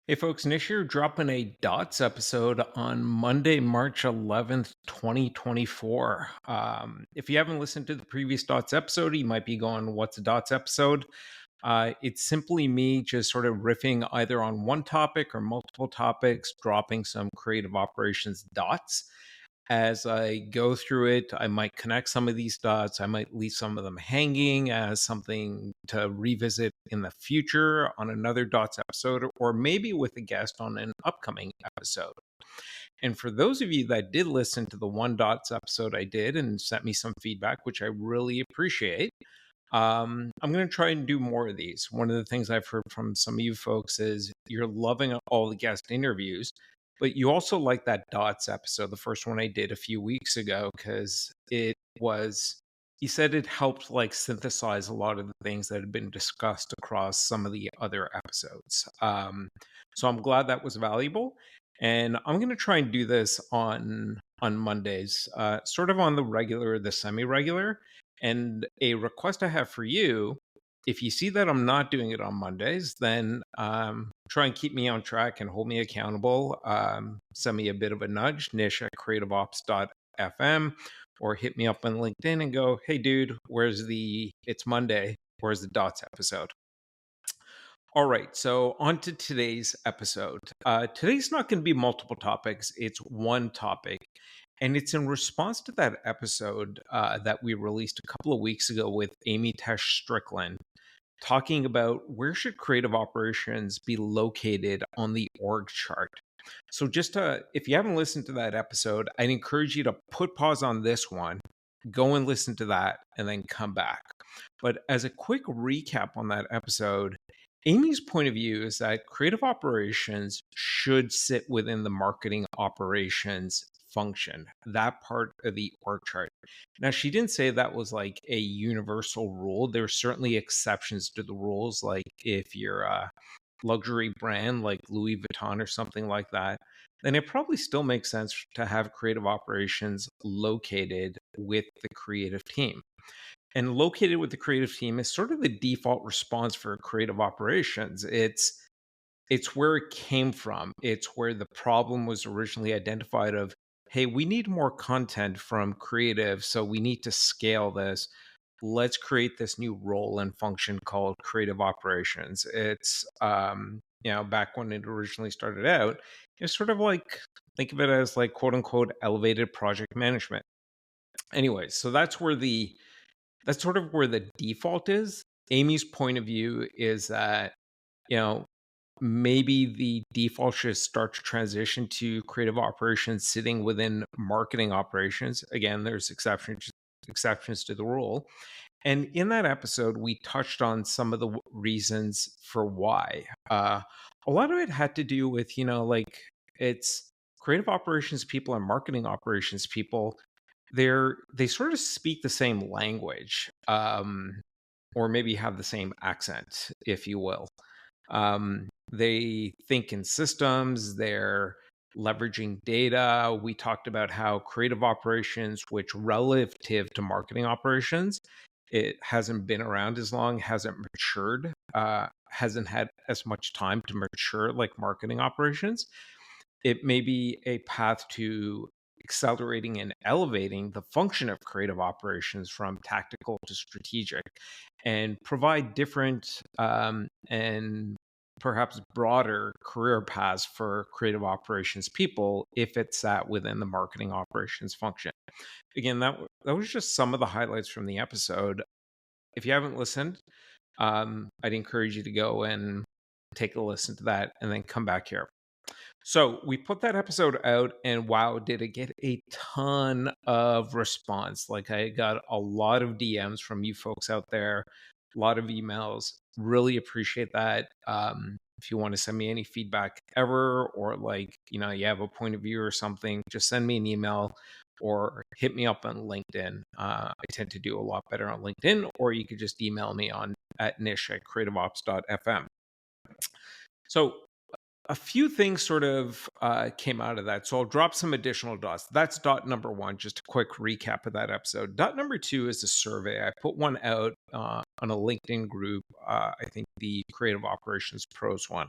Hey folks, Nish here, dropping a Dots episode on Monday, March 11th, 2024. If you haven't listened to the previous Dots episode, you might be going, what's a Dots episode? It's simply me just sort of riffing either on one topic or multiple topics, dropping some creative operations dots. As I go through it, I might connect some of these dots. I might leave some of them hanging as something to revisit in the future on another dots episode, or maybe with a guest on an upcoming episode. And for those of you that did listen to the one dots episode I did and sent me some feedback, which I really appreciate, I'm going to try and do more of these. One of the things I've heard from some of you folks is you're loving all the guest interviews, but you also like that Dots episode, the first one I did a few weeks ago, because you said it helped like synthesize a lot of the things that had been discussed across some of the other episodes. So I'm glad that was valuable. And I'm going to try and do this on Mondays, sort of on the regular, the semi-regular. And a request I have for you, if you see that I'm not doing it on Mondays, then try and keep me on track and hold me accountable. Send me a bit of a nudge, nish at creativeops.fm, or hit me up on LinkedIn and go, hey, dude, it's Monday, where's the Dots episode? All right, so on to today's episode. Today's not going to be multiple topics, it's one topic. And it's in response to that episode that we released a couple of weeks ago with Amy Tesh Strickland, talking about where should creative operations be located on the org chart. So if you haven't listened to that episode, I'd encourage you to put pause on this one, go and listen to that, and then come back. But as a quick recap on that episode, Amy's point of view is that creative operations should sit within the marketing operations function, that part of the org chart. Now, she didn't say that was like a universal rule. There's certainly exceptions to the rules, like if you're a luxury brand like Louis Vuitton or something like that, then it probably still makes sense to have creative operations located with the creative team. And located with the creative team is sort of the default response for creative operations. It's where it came from. It's where the problem was originally identified of, hey, we need more content from creative, so we need to scale this. Let's create this new role and function called creative operations. It's back when it originally started out, it's sort of like, think of it as like quote unquote elevated project management. Anyways, so that's sort of where the default is. Amy's point of view is that, you know, maybe the default should start to transition to creative operations sitting within marketing operations. Again, there's exceptions to the rule. And in that episode, we touched on some of the reasons for why. A lot of it had to do with, like it's creative operations people and marketing operations people. They sort of speak the same language, or maybe have the same accent, if you will. They think in systems, they're leveraging data. We talked about how creative operations, which relative to marketing operations, it hasn't been around as long, hasn't matured, hasn't had as much time to mature like marketing operations. It may be a path to accelerating and elevating the function of creative operations from tactical to strategic and provide different and perhaps broader career paths for creative operations people if it sat within the marketing operations function. Again, that was just some of the highlights from the episode. If you haven't listened, I'd encourage you to go and take a listen to that and then come back here. So we put that episode out, and wow, did it get a ton of response. Like, I got a lot of DMs from you folks out there, a lot of emails. Really appreciate that. If you want to send me any feedback ever, or like, you have a point of view or something, just send me an email or hit me up on LinkedIn. I tend to do a lot better on LinkedIn, or you could just email me at nish at creativeops.fm. So a few things sort of came out of that. So I'll drop some additional dots. That's dot number one, just a quick recap of that episode. Dot number two is a survey. I put one out on a LinkedIn group, I think the Creative Operations Pros one.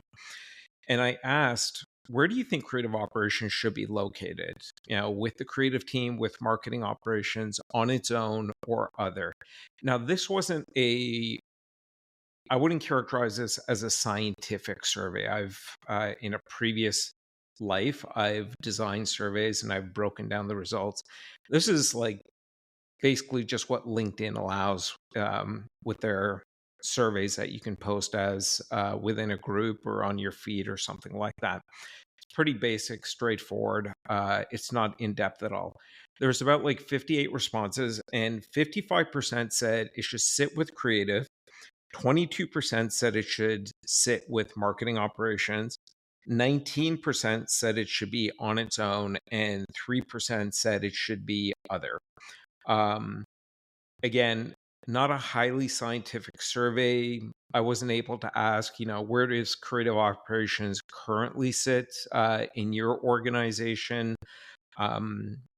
And I asked, where do you think creative operations should be located? With the creative team, with marketing operations on its own or other. Now, this wasn't I wouldn't characterize this as a scientific survey. In a previous life, I've designed surveys and I've broken down the results. This is like basically just what LinkedIn allows with their surveys that you can post as within a group or on your feed or something like that. It's pretty basic, straightforward. It's not in depth at all. There's about like 58 responses, and 55% said it should sit with creative. 22% said it should sit with marketing operations. 19% said it should be on its own, and 3% said it should be other. Um, Again, not a highly scientific survey. I wasn't able to ask, where does creative operations currently sit in your organization?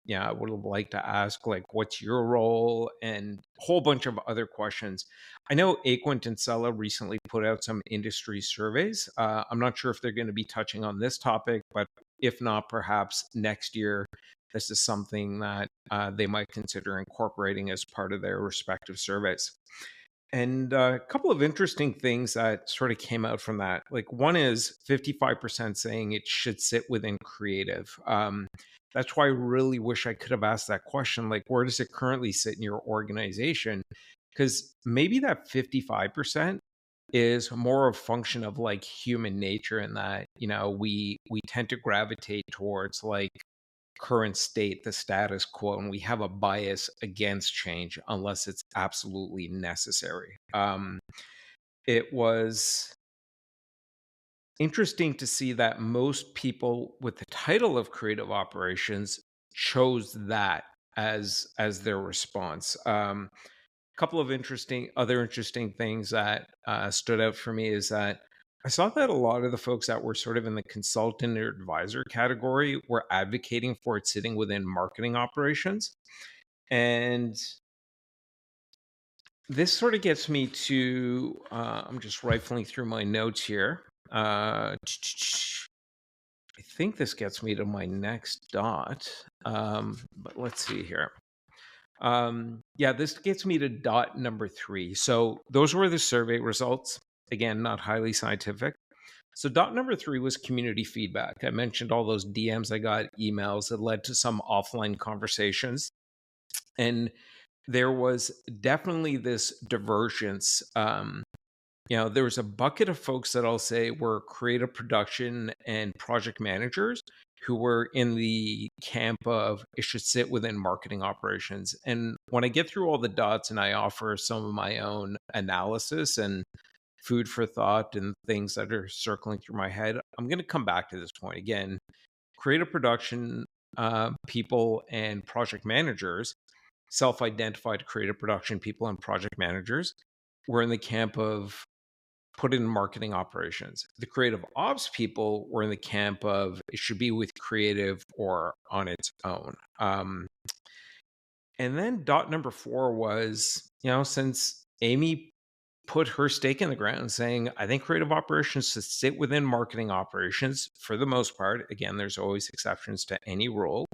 Yeah, I would have liked to ask, like, what's your role, and a whole bunch of other questions. I know Aquint and Sella recently put out some industry surveys. I'm not sure if they're going to be touching on this topic, but if not, perhaps next year, this is something that they might consider incorporating as part of their respective surveys. And a couple of interesting things that sort of came out from that. Like, one is 55% saying it should sit within creative. That's why I really wish I could have asked that question. Like, where does it currently sit in your organization? Because maybe that 55% is more a function of like human nature, in that, we tend to gravitate towards like current state, the status quo, and we have a bias against change unless it's absolutely necessary. It was interesting to see that most people with the title of creative operations chose that as their response. Couple of interesting things that stood out for me is that I saw that a lot of the folks that were sort of in the consultant or advisor category were advocating for it sitting within marketing operations. And this sort of gets me to I'm just rifling through my notes here. I think this gets me to my next dot. But let's see here. Yeah, this gets me to dot number 3. So those were the survey results. Again, not highly scientific. So dot number 3 was community feedback. I mentioned all those DMs I got, emails that led to some offline conversations. And there was definitely this divergence. There was a bucket of folks that I'll say were creative production and project managers who were in the camp of it should sit within marketing operations. And when I get through all the dots and I offer some of my own analysis and food for thought and things that are circling through my head, I'm going to come back to this point again. Creative production people and project managers, self identified creative production people and project managers, were in the camp of put it in marketing operations. The creative ops people were in the camp of it should be with creative or on its own. And then dot number 4 was, since Amy put her stake in the ground saying, I think creative operations should sit within marketing operations for the most part. Again, there's always exceptions to any rule.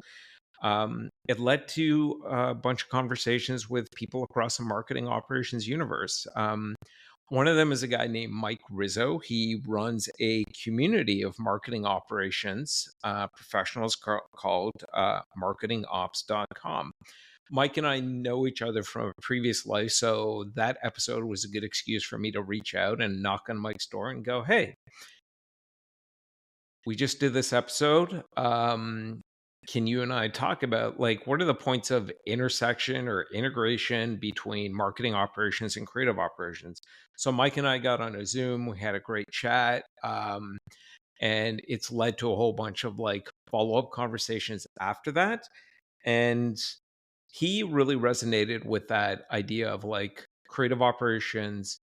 It led to a bunch of conversations with people across the marketing operations universe. One of them is a guy named Mike Rizzo. He runs a community of marketing operations professionals called marketingops.com. Mike and I know each other from a previous life, so that episode was a good excuse for me to reach out and knock on Mike's door and go, hey, we just did this episode. Can you and I talk about like what are the points of intersection or integration between marketing operations and creative operations? So Mike and I got on a Zoom. We had a great chat, and it's led to a whole bunch of like follow-up conversations after that. And he really resonated with that idea of like creative operations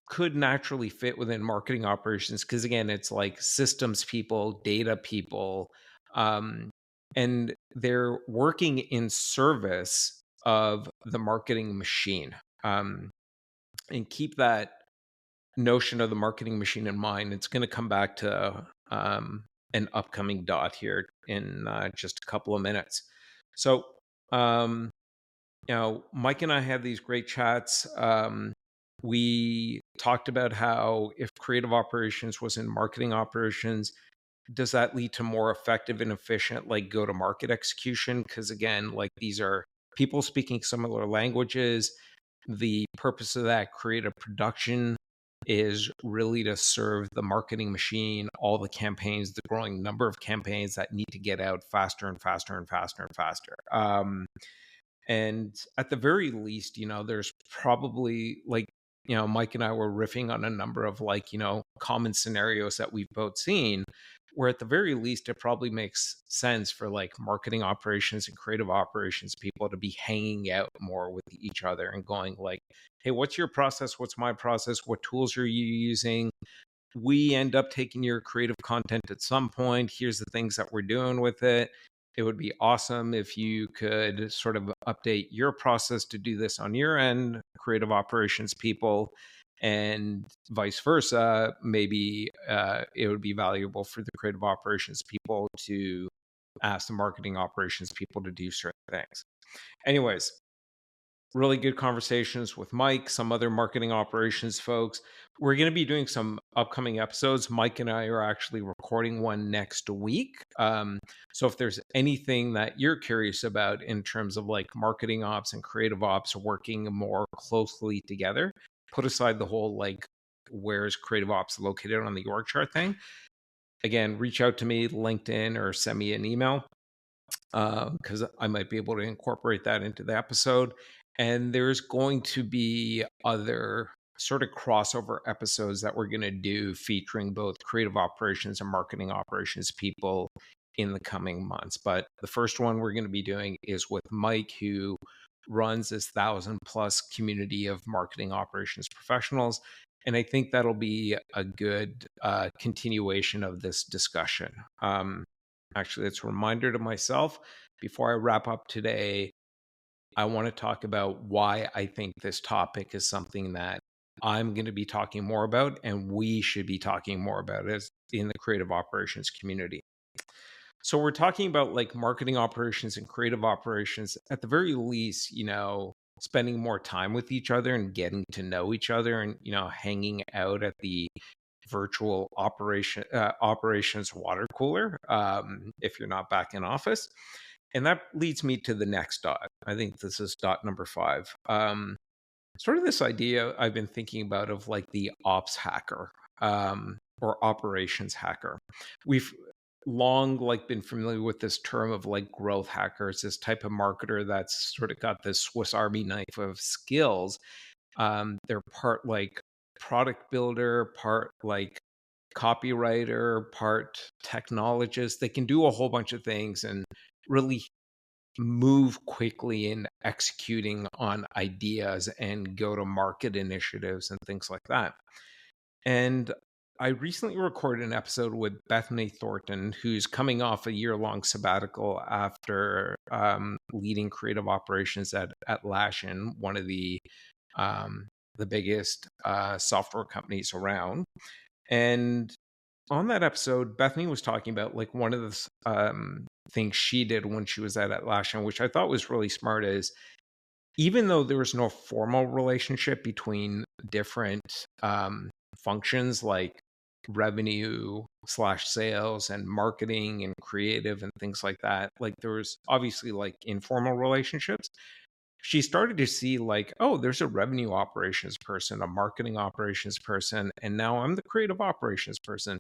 could naturally fit within marketing operations because again it's like systems people, data people, um, and they're working in service of the marketing machine, and keep that notion of the marketing machine in mind, it's going to come back to an upcoming dot here in just a couple of minutes. So, um, Mike and I had these great chats. We talked about how if creative operations was in marketing operations, does that lead to more effective and efficient like go to market execution? Because again, like these are people speaking similar languages. The purpose of that creative production is really to serve the marketing machine, all the campaigns, the growing number of campaigns that need to get out faster and faster and faster and faster. And at the very least, there's probably like, Mike and I were riffing on a number of like, common scenarios that we've both seen, where at the very least, it probably makes sense for like marketing operations and creative operations people to be hanging out more with each other and going like, hey, what's your process? What's my process? What tools are you using? We end up taking your creative content at some point. Here's the things that we're doing with it. It would be awesome if you could sort of update your process to do this on your end, creative operations people, and vice versa. Maybe it would be valuable for the creative operations people to ask the marketing operations people to do certain things. Anyways, really good conversations with Mike, some other marketing operations folks. We're going to be doing some upcoming episodes. Mike and I are actually recording one next week. So if there's anything that you're curious about in terms of like marketing ops and creative ops working more closely together, put aside the whole like where's creative ops located on the org chart thing. Again, reach out to me, LinkedIn, or send me an email because I might be able to incorporate that into the episode. And there's going to be other sort of crossover episodes that we're going to do featuring both creative operations and marketing operations people in the coming months. But the first one we're going to be doing is with Mike, who runs this 1,000+ community of marketing operations professionals. And I think that'll be a good continuation of this discussion. Actually, it's a reminder to myself before I wrap up today. I want to talk about why I think this topic is something that I'm going to be talking more about and we should be talking more about as in the creative operations community. So we're talking about like marketing operations and creative operations at the very least, spending more time with each other and getting to know each other and, hanging out at the virtual operations water cooler if you're not back in office. And that leads me to the next dot. I think this is dot number 5. Sort of this idea I've been thinking about of like the ops hacker or operations hacker. We've long like been familiar with this term of like growth hackers, this type of marketer that's sort of got this Swiss Army knife of skills. They're part like product builder, part like copywriter, part technologist. They can do a whole bunch of things and really move quickly in executing on ideas and go to market initiatives and things like that. And I recently recorded an episode with Bethany Thornton, who's coming off a year-long sabbatical after leading creative operations at Atlassian, one of the biggest software companies around. And on that episode, Bethany was talking about like one of the things she did when she was at Atlassian, which I thought was really smart, is even though there was no formal relationship between different functions like revenue slash sales and marketing and creative and things like that, like there was obviously like informal relationships. She started to see like, oh, there's a revenue operations person, a marketing operations person, and now I'm the creative operations person.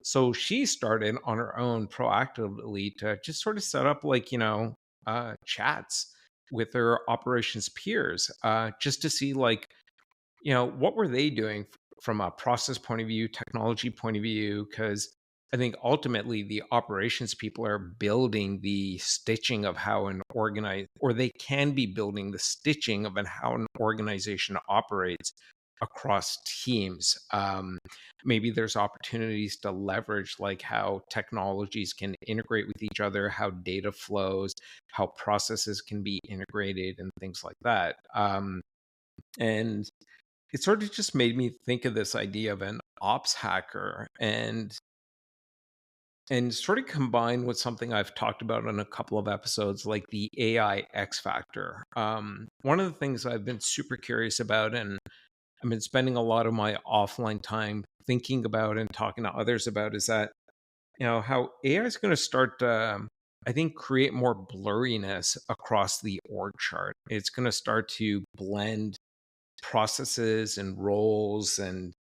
So she started on her own proactively to just sort of set up like, chats with her operations peers, just to see like, what were they doing from a process point of view, technology point of view? Because I think ultimately the operations people are building the stitching of how an or they can be building the stitching of how an organization operates across teams. Maybe there's opportunities to leverage like how technologies can integrate with each other, how data flows, how processes can be integrated, and things like that. And it sort of just made me think of this idea of an ops hacker and sort of combined with something I've talked about in a couple of episodes, like the AI X factor. One of the things I've been super curious about, and I've been spending a lot of my offline time thinking about and talking to others about, is that how AI is going to start to, I think, create more blurriness across the org chart. It's going to start to blend processes and roles and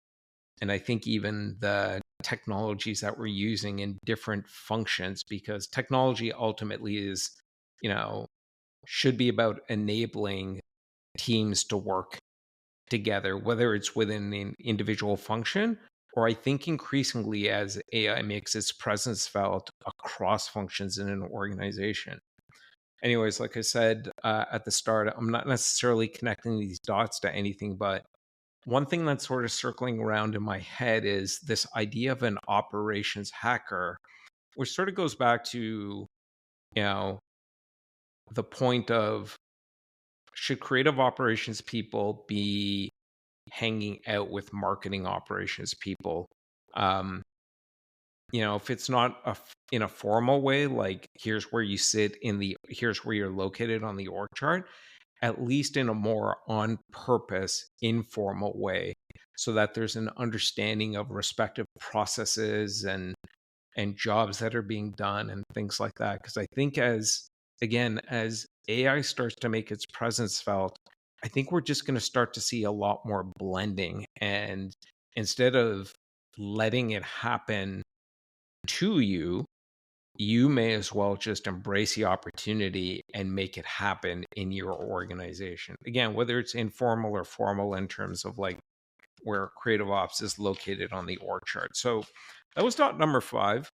I think even the technologies that we're using in different functions, because technology ultimately is, you know, should be about enabling teams to work together, whether it's within an individual function or I think increasingly as AI makes its presence felt across functions in an organization. Anyways, like I said at the start, I'm not necessarily connecting these dots to anything, but one thing that's sort of circling around in my head is this idea of an operations hacker, which sort of goes back to, you know, the point of should creative operations people be hanging out with marketing operations people? Um, if it's not in a formal way, like here's where you sit here's where you're located on the org chart, at least in a more on purpose, informal way, so that there's an understanding of respective processes and jobs that are being done and things like that. Because I think as AI starts to make its presence felt, I think we're just going to start to see a lot more blending. And instead of letting it happen to you, you may as well just embrace the opportunity and make it happen in your organization. Again, whether it's informal or formal in terms of like where creative ops is located on the org chart. So that was dot number 5.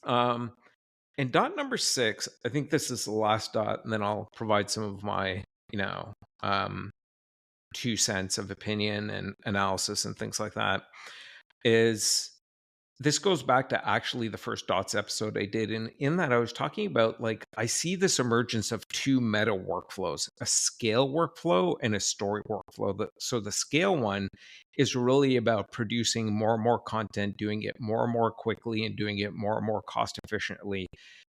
Um, and dot number 6, I think this is the last dot, and then I'll provide some of my, you know, um, 2 cents of opinion and analysis and things like that. Is this goes back to actually the first dots episode I did. And in that, I was talking about like, I see this emergence of two meta workflows, a scale workflow and a story workflow. So the scale one is really about producing more and more content, doing it more and more quickly, and doing it more and more cost efficiently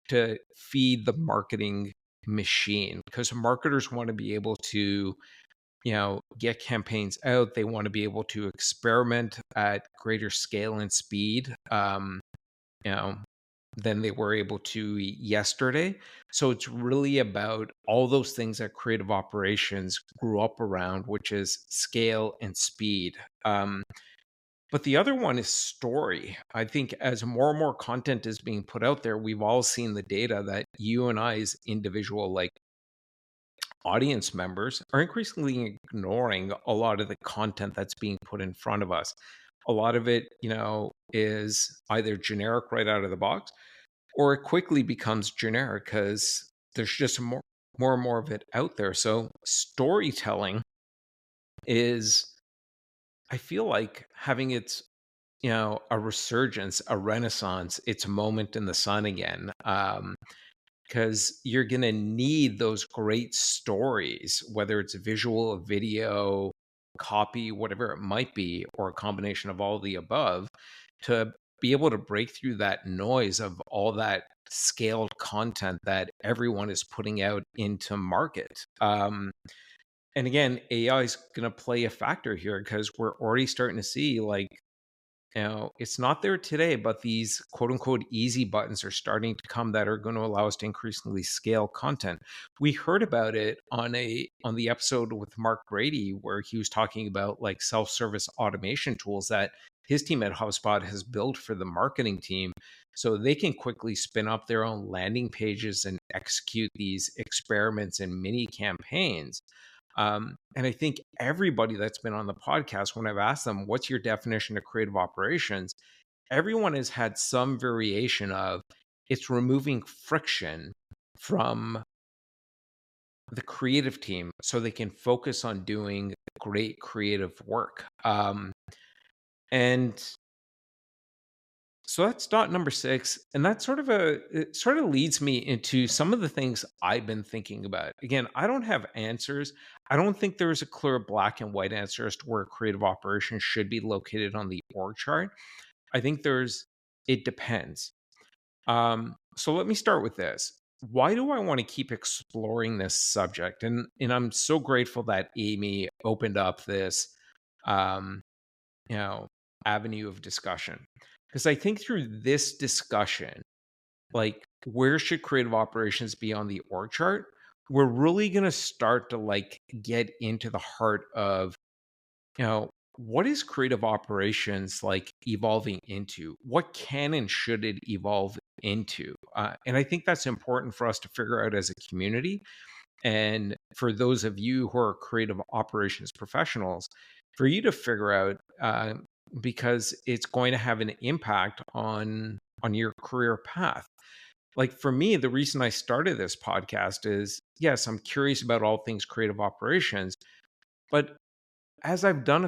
to feed the marketing machine, because marketers want to be able to get campaigns out. They want to be able to experiment at greater scale and speed, you know, than they were able to yesterday. So it's really about all those things that creative operations grew up around, which is scale and speed. But the other one is story. I think as more and more content is being put out there, we've all seen the data that you and I, as individual like audience members, are increasingly ignoring a lot of the content that's being put in front of us. A lot of it, is either generic right out of the box, or it quickly becomes generic because there's just more and more of it out there. So storytelling is, I feel like, having its a resurgence, a renaissance, its moment in the sun again. Because you're going to need those great stories, whether it's visual, video, copy, whatever it might be, or a combination of all the above, to be able to break through that noise of all that scaled content that everyone is putting out into market. And again, AI is going to play a factor here because we're already starting to see like, it's not there today, but these quote unquote easy buttons are starting to come that are going to allow us to increasingly scale content. We heard about it on the episode with Mark Grady, where he was talking about like self-service automation tools that his team at HubSpot has built for the marketing team, so they can quickly spin up their own landing pages and execute these experiments and mini campaigns. And I think everybody that's been on the podcast, when I've asked them, what's your definition of creative operations? Everyone has had some variation of it's removing friction from the creative team so they can focus on doing great creative work. And So that's dot number 6, and that's it sort of leads me into some of the things I've been thinking about. Again, I don't have answers. I don't think there's a clear black and white answer as to where creative operations should be located on the org chart. I think it depends. So let me start with this. Why do I want to keep exploring this subject? And I'm so grateful that Amy opened up this um, you know, avenue of discussion. Because I think through this discussion, like where should creative operations be on the org chart? We're really going to start to like get into the heart of, you know, what is creative operations like evolving into? What can and should it evolve into? And I think that's important for us to figure out as a community. And for those of you who are creative operations professionals, for you to figure out, because it's going to have an impact on your career path. Like for me, the reason I started this podcast is yes, I'm curious about all things creative operations, but as I've done,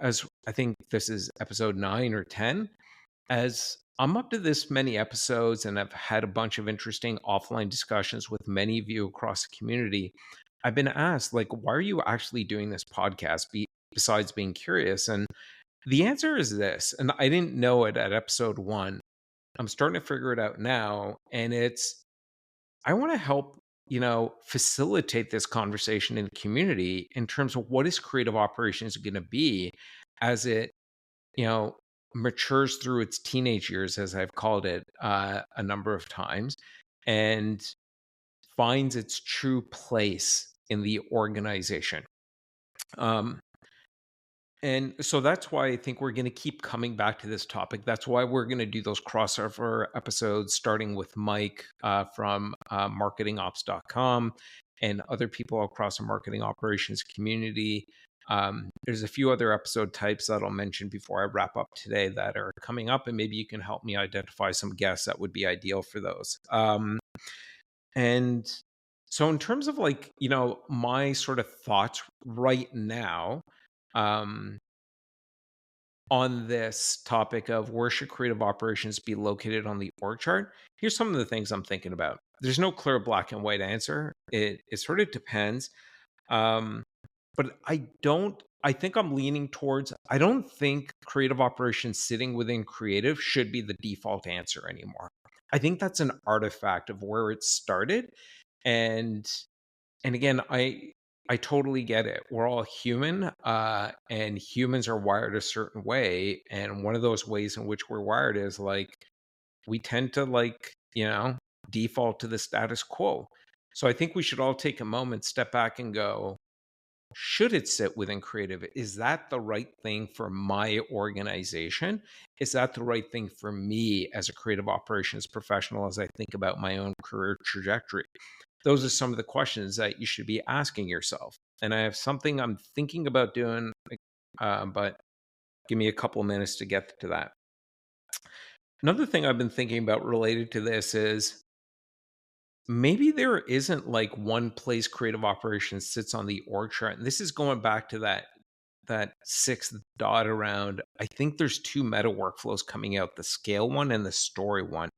as I think this is episode 9 or 10, as I'm up to this many episodes and I've had a bunch of interesting offline discussions with many of you across the community, I've been asked, like, why are you actually doing this podcast besides being curious? And the answer is this, and I didn't know it at episode 1. I'm starting to figure it out now. And I want to help, facilitate this conversation in the community in terms of what is creative operations going to be as it you know, matures through its teenage years, as I've called it a number of times, and finds its true place in the organization. Um, and so that's why I think we're going to keep coming back to this topic. That's why we're going to do those crossover episodes, starting with Mike from marketingops.com and other people across the marketing operations community. There's a few other episode types that I'll mention before I wrap up today that are coming up, and maybe you can help me identify some guests that would be ideal for those. And so, in terms of like, my sort of thoughts right now, um, on this topic of where should creative operations be located on the org chart, here's some of the things I'm thinking about. There's no clear black and white answer. It sort of depends. Um, but I think I'm leaning towards, I don't think creative operations sitting within creative should be the default answer anymore. I think that's an artifact of where it started. And and again, I totally get it. We're all human, and humans are wired a certain way. And one of those ways in which we're wired is like we tend to like, default to the status quo. So I think we should all take a moment, step back and go, should it sit within creative? Is that the right thing for my organization? Is that the right thing for me as a creative operations professional as I think about my own career trajectory? Those are some of the questions that you should be asking yourself. And I have something I'm thinking about doing, but give me a couple of minutes to get to that. Another thing I've been thinking about related to this is maybe there isn't like one place creative operations sits on the org chart. And this is going back to that sixth dot around. I think there's two meta workflows coming out, the scale one and the story one.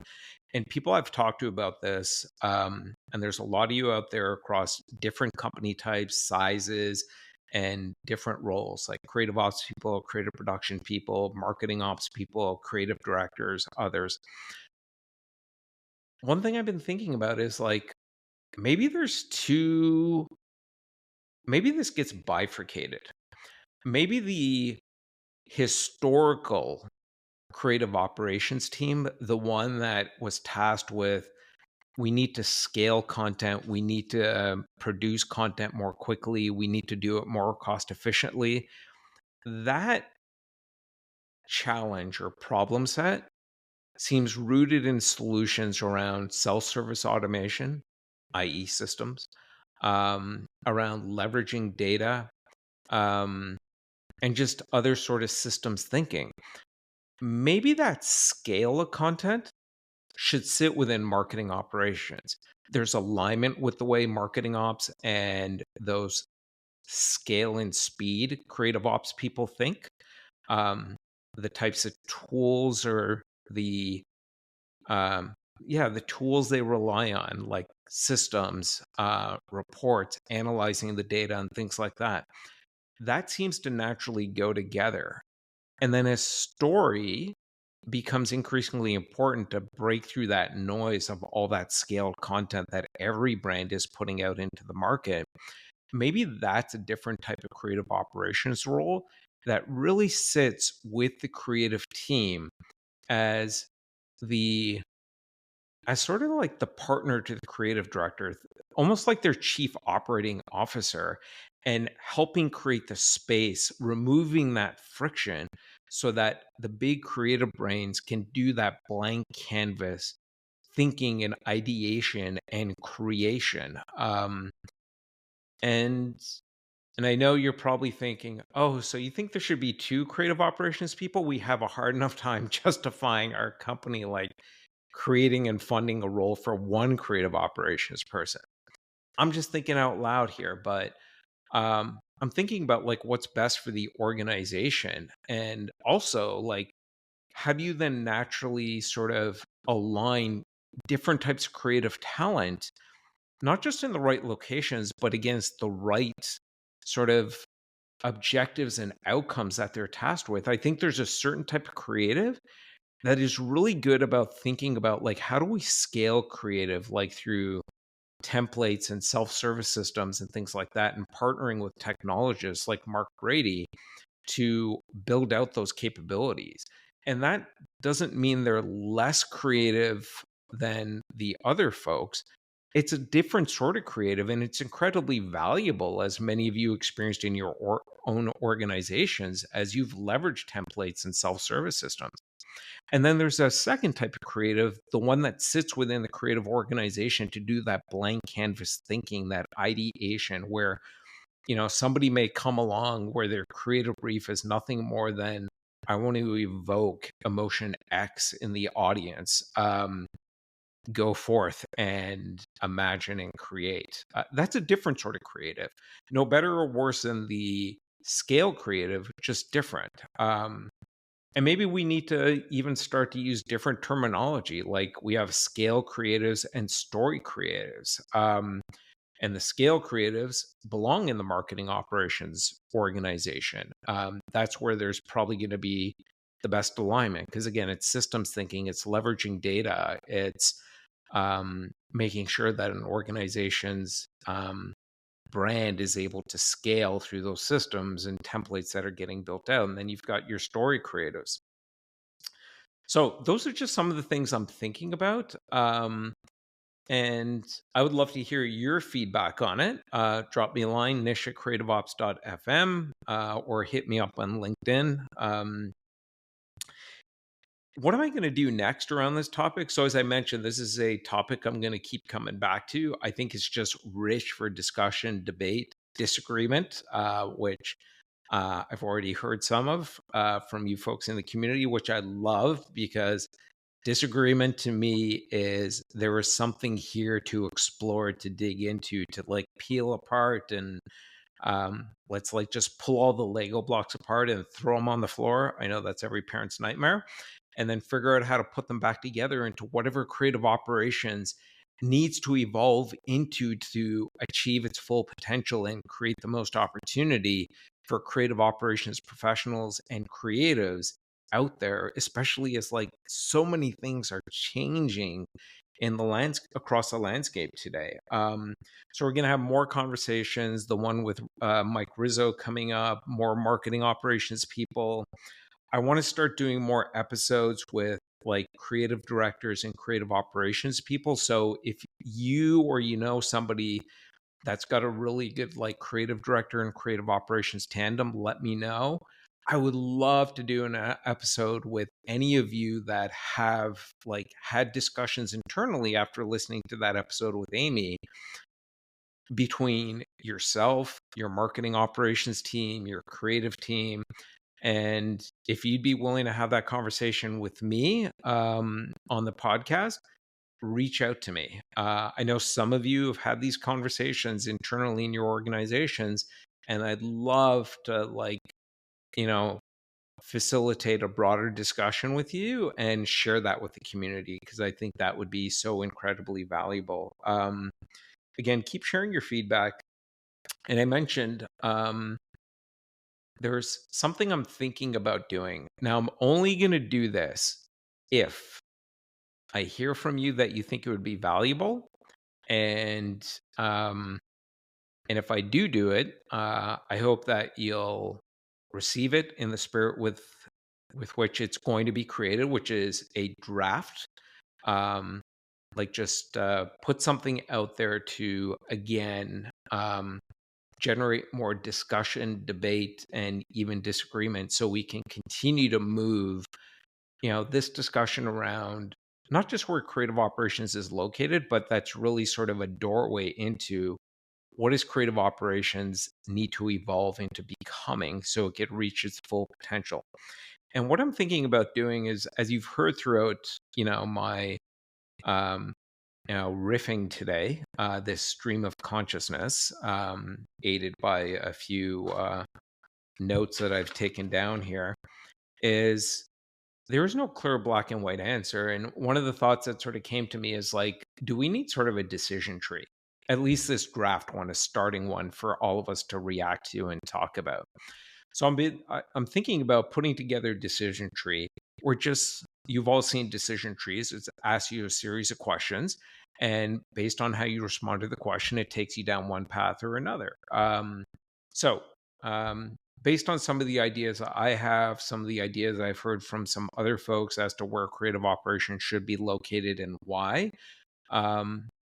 And people I've talked to about this, and there's a lot of you out there across different company types, sizes, and different roles, like creative ops people, creative production people, marketing ops people, creative directors, others. One thing I've been thinking about is like maybe there's two, maybe this gets bifurcated. Maybe the historical creative operations team, the one that was tasked with, we need to scale content, we need to produce content more quickly, we need to do it more cost efficiently. That challenge or problem set seems rooted in solutions around self-service automation, i.e. systems, around leveraging data, um, and just other sort of systems thinking. Maybe that scale of content should sit within marketing operations. There's alignment with the way marketing ops and those scale and speed creative ops people think. Um, the types of tools or the um, yeah, the tools they rely on, like systems, reports, analyzing the data, and things like that. That seems to naturally go together. And then as story becomes increasingly important to break through that noise of all that scaled content that every brand is putting out into the market. Maybe that's a different type of creative operations role that really sits with the creative team as the as sort of like the partner to the creative director, almost like their chief operating officer, and helping create the space, removing that friction so that the big creative brains can do that blank canvas thinking and ideation and creation. And and I know you're probably thinking, oh, so you think there should be two creative operations people? We have a hard enough time justifying our company like creating and funding a role for one creative operations person. I'm just thinking out loud here, but I'm thinking about like what's best for the organization. And also, like, how do you then naturally sort of align different types of creative talent, not just in the right locations, but against the right sort of objectives and outcomes that they're tasked with? I think there's a certain type of creative that is really good about thinking about like how do we scale creative like through templates and self-service systems and things like that, and partnering with technologists like Mark Brady to build out those capabilities. And that doesn't mean they're less creative than the other folks. It's a different sort of creative, and it's incredibly valuable, as many of you experienced in your own organizations as you've leveraged templates and self-service systems. And then there's a second type of creative, the one that sits within the creative organization to do that blank canvas thinking, that ideation, where, somebody may come along where their creative brief is nothing more than, I want to evoke emotion X in the audience. Go forth and imagine and create. That's a different sort of creative. No better or worse than the scale creative, just different. And maybe we need to even start to use different terminology. Like we have scale creatives and story creatives. And the scale creatives belong in the marketing operations organization. That's where there's probably going to be the best alignment. Because again, it's systems thinking, it's leveraging data, it's making sure that an organization's brand is able to scale through those systems and templates that are getting built out. And then you've got your story creatives. So those are just some of the things I'm thinking about. And I would love to hear your feedback on it. Drop me a line, nish at creativeops.fm, or hit me up on LinkedIn. What am I going to do next around this topic? So, as I mentioned, this is a topic I'm going to keep coming back to. I think it's just rich for discussion, debate, disagreement, which I've already heard some of from you folks in the community, which I love because disagreement to me is there is something here to explore, to dig into, to like peel apart, and let's like just pull all the Lego blocks apart and throw them on the floor. I know that's every parent's nightmare. And then figure out how to put them back together into whatever creative operations needs to evolve into to achieve its full potential and create the most opportunity for creative operations professionals and creatives out there, especially as like so many things are changing in the across the landscape today. So we're going to have more conversations. The one with Mike Rizzo coming up, more marketing operations people. I want to start doing more episodes with like creative directors and creative operations people. So if you or somebody that's got a really good like creative director and creative operations tandem, let me know. I would love to do an episode with any of you that have like had discussions internally after listening to that episode with Amy, between yourself, your marketing operations team, your creative team. And if you'd be willing to have that conversation with me on the podcast, reach out to me. I know some of you have had these conversations internally in your organizations, and I'd love to like, you know, facilitate a broader discussion with you and share that with the community, because I think that would be so incredibly valuable. Again, keep sharing your feedback. And I mentioned there's something I'm thinking about doing. Now, I'm only going to do this if I hear from you that you think it would be valuable, and and if I do it, I hope that you'll receive it in the spirit with which it's going to be created, which is a draft. Um, like, just put something out there to, again, generate more discussion, debate, and even disagreement, so we can continue to move, this discussion around not just where creative operations is located, but that's really sort of a doorway into what does creative operations need to evolve into becoming so it can reach its full potential. And what I'm thinking about doing is, as you've heard throughout, my um, riffing today, this stream of consciousness, aided by a few notes that I've taken down here, is there is no clear black and white answer. And one of the thoughts that sort of came to me is like, do we need sort of a decision tree? At least this draft one, a starting one for all of us to react to and talk about. So I'm thinking about putting together a decision tree, or just, you've all seen decision trees. It's asks you a series of questions, and based on how you respond to the question, it takes you down one path or another. So based on some of the ideas I have, some of the ideas I've heard from some other folks as to where creative operations should be located and why,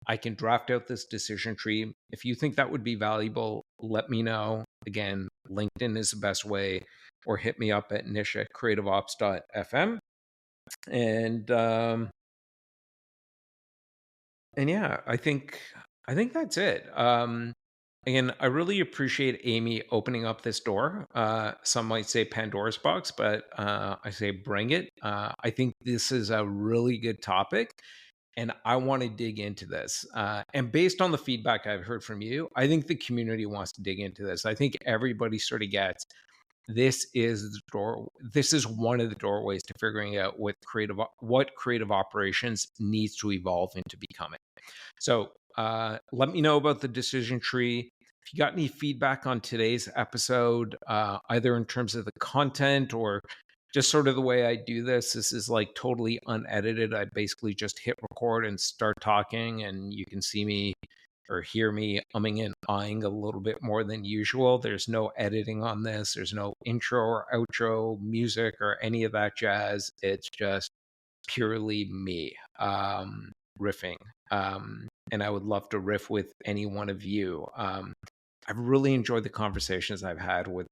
I can draft out this decision tree. If you think that would be valuable, let me know. Again, LinkedIn is the best way, or hit me up at nish@creativeops.fm. And and yeah, I think that's it. Again, I really appreciate Amy opening up this door. Some might say Pandora's box, but I say bring it. I think this is a really good topic, and I want to dig into this. And based on the feedback I've heard from you, I think the community wants to dig into this. I think everybody sort of gets this is the door. This is one of the doorways to figuring out what creative operations needs to evolve into becoming. So let me know about the decision tree. If you got any feedback on today's episode, either in terms of the content or just sort of the way I do this is like totally unedited. I basically just hit record and start talking, and you can see me or hear me umming and ahhing a little bit more than usual. There's no editing on this. There's no intro or outro music or any of that jazz. It's just purely me riffing. And I would love to riff with any one of you. I've really enjoyed the conversations I've had with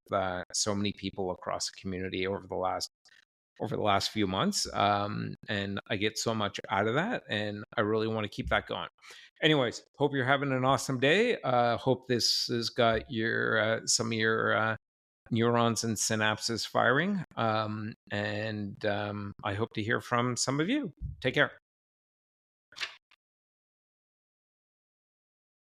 so many people across the community over the last few months, and I get so much out of that, and I really want to keep that going. Anyways, hope you're having an awesome day. Hope this has got your some of your neurons and synapses firing, and I hope to hear from some of you. Take care.